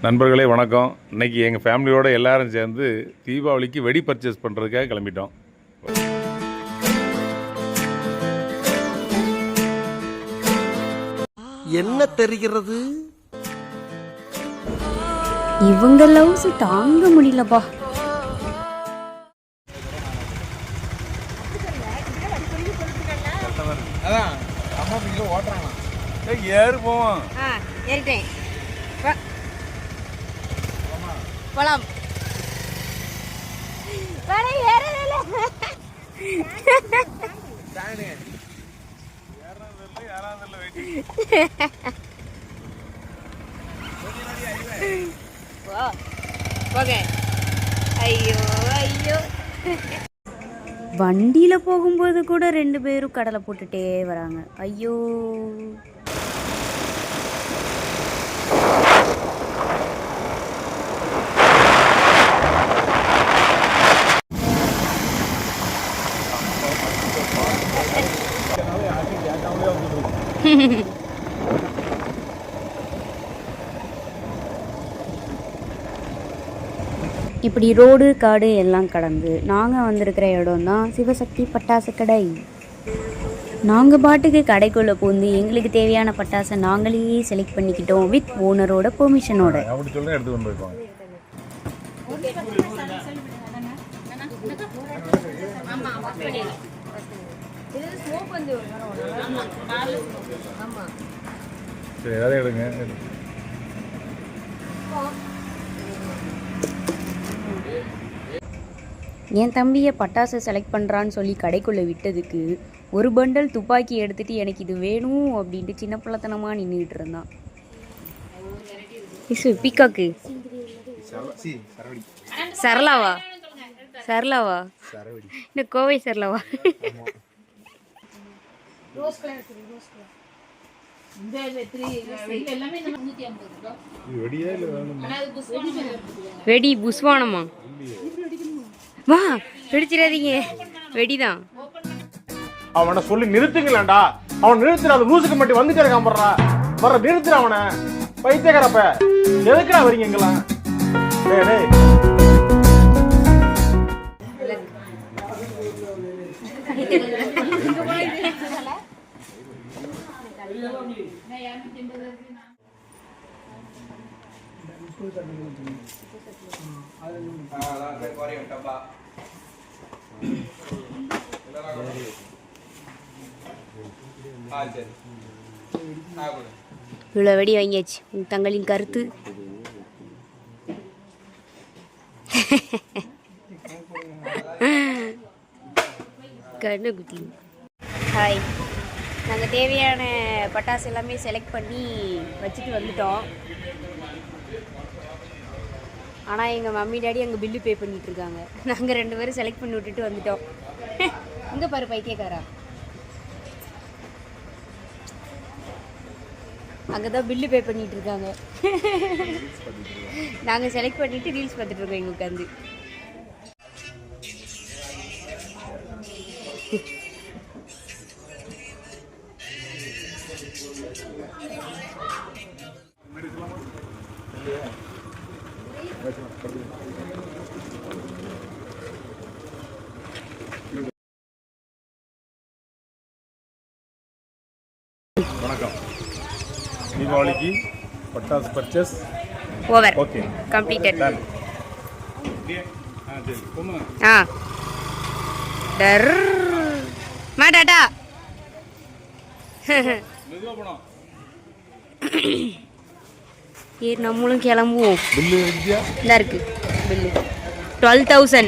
நண்பர்களே வணக்கம். இன்றைக்கி எங்கள் ஃபேமிலியோடு எல்லோரும் சேர்ந்து தீபாவளிக்கு வெடி பர்ச்சேஸ் பண்ணுறதுக்காக கிளம்பிட்டோம். என்ன தெரிகிறது? இவங்க லவ்ஸ் தாங்க முடியலப்பா. ஏறு போவோம். ஏறிட்டேன். போலாம். ஐயோ ஐயோ, வண்டியில போகும்போது கூட 2 பேரும் கடலை போட்டுட்டே வராங்க. ஐயோ, இப்படி ரோடு காடு எல்லாம் கடந்து நாங்கள் வந்திருக்கிற இடம் தான் சிவசக்தி பட்டாசு கடை. நாங்கள் பாட்டுக்கு கடைக்குள்ளே பூந்து எங்களுக்கு தேவையான பட்டாசை நாங்களே செலக்ட் பண்ணிக்கிட்டோம் வித் ஓனரோட பெர்மிஷனோட. என் தம்பியை பட்டாசு செலக்ட் பண்ணுறான்னு சொல்லி கடைக்குள்ளே விட்டதுக்கு ஒரு பண்டல் துப்பாக்கி எடுத்துகிட்டு எனக்கு இது வேணும் அப்படின்ட்டு சின்ன பிள்ளைத்தனமாக நின்றுக்கிட்டு இருந்தான். பீக்காக்கு சரளாவா சரளாவா இந்த கோவை சரளாவா? வெடி புஸ்வானமா? வா, வெடிச்சிடாதீங்க, வெடிதான். அவனை சொல்லி நிறுத்துங்களேன்டா. அவன் நிறுத்துற அந்த லூசுக்கு மட்டும் வந்துட்டே இருக்கான். வர நிறுத்துற அவனை. பைத்தியக்காரப்ப எதுக்குடா வரீங்க எங்கெல்லாம்? இவ்வளோ வெடி வாங்கியாச்சு. தங்களின் கருத்து? கண்ணுக்குட்டி ஹாய். நாங்கள் தேவையான பட்டாசு எல்லாமே செலக்ட் பண்ணி வச்சுட்டு வந்துட்டோம். ஆனால் எங்கள் மம்மி டாடி அங்கே பில்லு பே பண்ணிகிட்ருக்காங்க. நாங்கள் 2 பேரும் செலக்ட் பண்ணி விட்டுட்டு வந்துட்டோம். இங்கே பாரு பைத்தியக்காரா, அங்கே தான் பில்லு பே பண்ணிகிட்டு இருக்காங்க. நாங்கள் செலக்ட் பண்ணிவிட்டு ரீல்ஸ் பார்த்துட்டு இருக்கோம் இங்கே உட்காந்து. வணக்கம். தீபாவளிக்கு பட்டாசு பர்ச்சேஸ் ஓவர். Okay, completed. ஆ டர் மாடாடா. நம்மளும் கிளம்புவோம். பில்லு இதாக இருக்கு பில்லு 12,000.